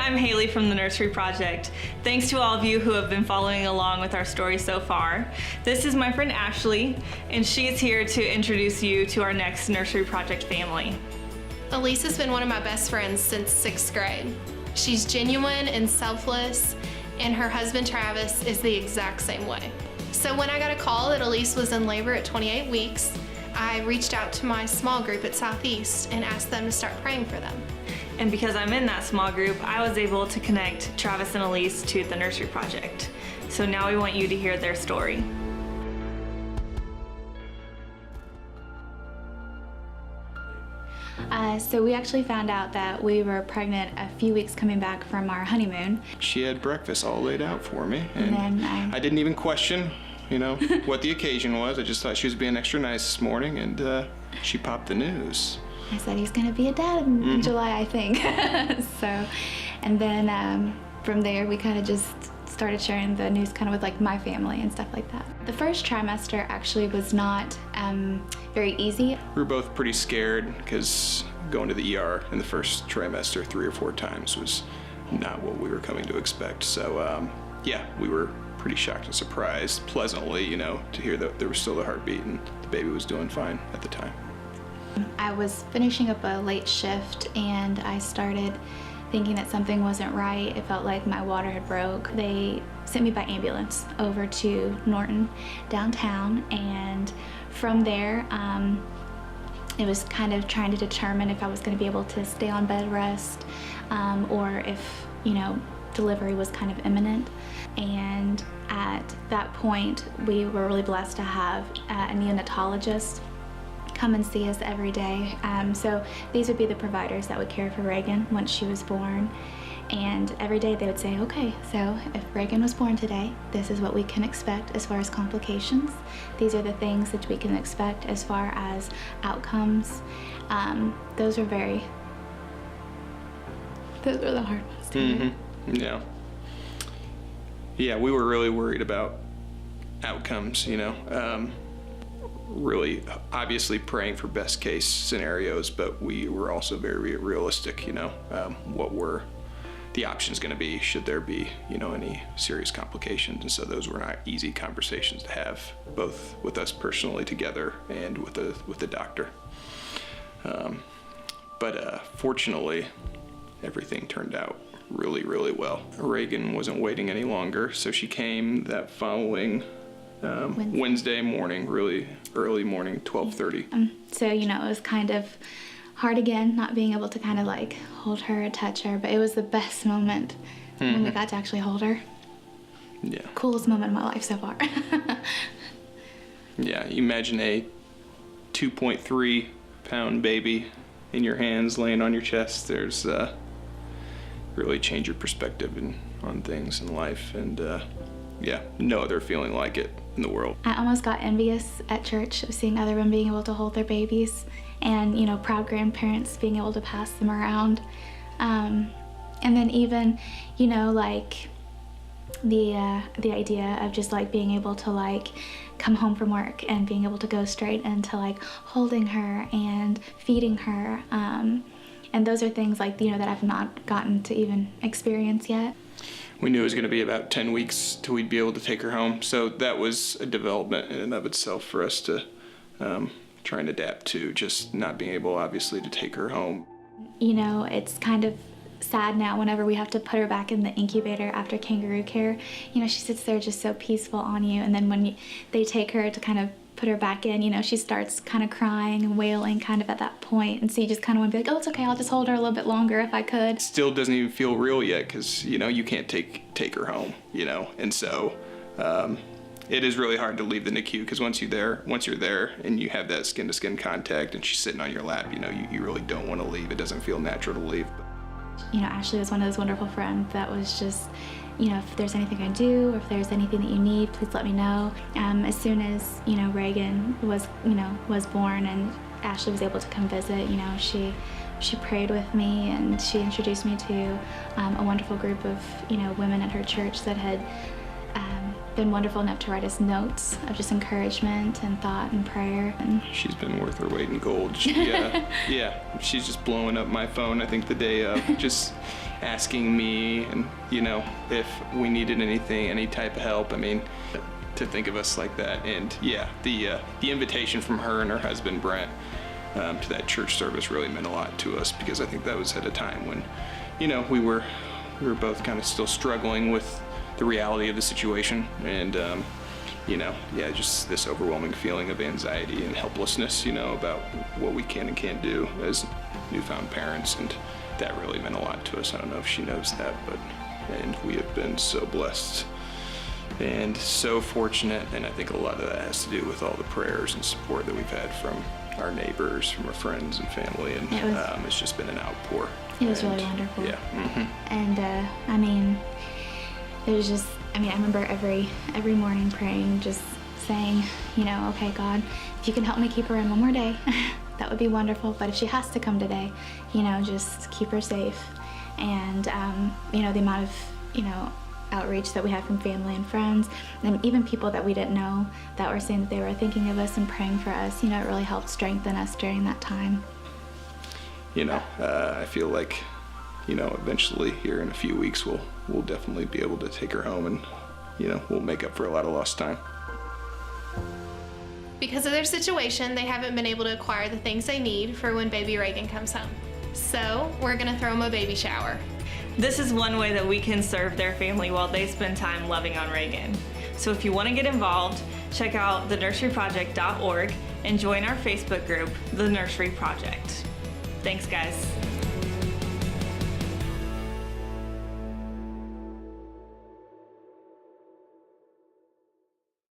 I'm Haley from the Nursery Project. Thanks to all of you who have been following along with our story so far. This is my friend Ashley, and she is here to introduce you to our next Nursery Project family. Elise has been one of my best friends since 6th grade. She's genuine and selfless, and her husband Travis is the exact same way. So when I got a call that Elise was in labor at 28 weeks, I reached out to my small group at Southeast and asked them to start praying for them. And because I'm in that small group, I was able to connect Travis and Elise to the Nursery Project. So now we want you to hear their story. So we actually found out that we were pregnant a few weeks coming back from our honeymoon. She had breakfast all laid out for me, and then I didn't even question, what the occasion was. I just thought she was being extra nice this morning, and she popped the news. I said he's gonna be a dad in July, I think. And then from there we kind of just started sharing the news kind of with like my family and stuff like that. The first trimester actually was not very easy. We were both pretty scared because going to the ER in the first trimester 3 or 4 times was not what we were coming to expect. So yeah, we were pretty shocked and surprised, pleasantly, to hear that there was still a heartbeat and the baby was doing fine at the time. I was finishing up a late shift and I started thinking that something wasn't right. It felt like my water had broke. They sent me by ambulance over to Norton downtown, and from there it was kind of trying to determine if I was going to be able to stay on bed rest or if delivery was kind of imminent. And at that point we were really blessed to have a neonatologist come and see us every day. So these would be the providers that would care for Reagan once she was born. And every day they would say, okay, so if Reagan was born today, this is what we can expect as far as complications. These are the things that we can expect as far as outcomes. Those were the hard ones to hear. Yeah. Yeah, we were really worried about outcomes, really obviously praying for best case scenarios, but we were also very realistic, what were the options going to be should there be, any serious complications. And so those were not easy conversations to have, both with us personally together and with the doctor. But fortunately, everything turned out really, really well. Reagan wasn't waiting any longer, so she came that following Wednesday morning, really early morning, 12:30. So, it was kind of hard again, not being able to kind of like hold her, touch her, but it was the best moment when we got to actually hold her. Yeah. Coolest moment of my life so far. Yeah, imagine a 2.3 pound baby in your hands laying on your chest. There's really change your perspective on things in life, and yeah, no other feeling like it in the world. I almost got envious at church of seeing other women being able to hold their babies and, proud grandparents being able to pass them around. And then even, like the idea of just like being able to like come home from work and being able to go straight into like holding her and feeding her. And those are things like, that I've not gotten to even experience yet. We knew it was going to be about 10 weeks till we'd be able to take her home. So that was a development in and of itself for us to try and adapt to, just not being able, obviously, to take her home. It's kind of sad now whenever we have to put her back in the incubator after kangaroo care. She sits there just so peaceful on you. And then when they take her to kind of put her back in, she starts kind of crying and wailing kind of at that point. And so you just kind of want to be like, oh, it's okay, I'll just hold her a little bit longer if I could. Still doesn't even feel real yet because, you can't take her home, And so it is really hard to leave the NICU because once you're there and you have that skin-to-skin contact and she's sitting on your lap, you really don't want to leave. It doesn't feel natural to leave. Ashley was one of those wonderful friends that was just, if there's anything I do or if there's anything that you need, please let me know. As soon as, Reagan was born and Ashley was able to come visit, she prayed with me and she introduced me to a wonderful group of, women at her church that had been wonderful enough to write us notes of just encouragement and thought and prayer. And she's been worth her weight in gold. Yeah, she's just blowing up my phone, I think, the day of, just asking me and, you know, if we needed anything, any type of help. I mean, to think of us like that. And yeah, the invitation from her and her husband, Brent, to that church service really meant a lot to us, because I think that was at a time when, you know, we were both kind of still struggling with the reality of the situation. And, you know, yeah, just this overwhelming feeling of anxiety and helplessness, you know, about what we can and can't do as newfound parents. And that really meant a lot to us. I don't know if she knows that, and we have been so blessed and so fortunate. And I think a lot of that has to do with all the prayers and support that we've had from our neighbors, from our friends and family. And it's just been an outpour. It was really wonderful. Yeah. Mm-hmm. And I mean, it was just, I remember every morning praying, just saying, you know, okay, God, if you can help me keep her in one more day, that would be wonderful. But if she has to come today, you know, just keep her safe. And, you know, the amount of, you know, outreach that we had from family and friends, and even people that we didn't know that were saying that they were thinking of us and praying for us, you know, it really helped strengthen us during that time. You know, I feel like, you know, eventually here in a few weeks, we'll definitely be able to take her home, and, you know, we'll make up for a lot of lost time. Because of their situation, they haven't been able to acquire the things they need for when baby Reagan comes home. So we're gonna throw them a baby shower. This is one way that we can serve their family while they spend time loving on Reagan. So if you want to get involved, check out thenurseryproject.org and join our Facebook group, The Nursery Project. Thanks, guys.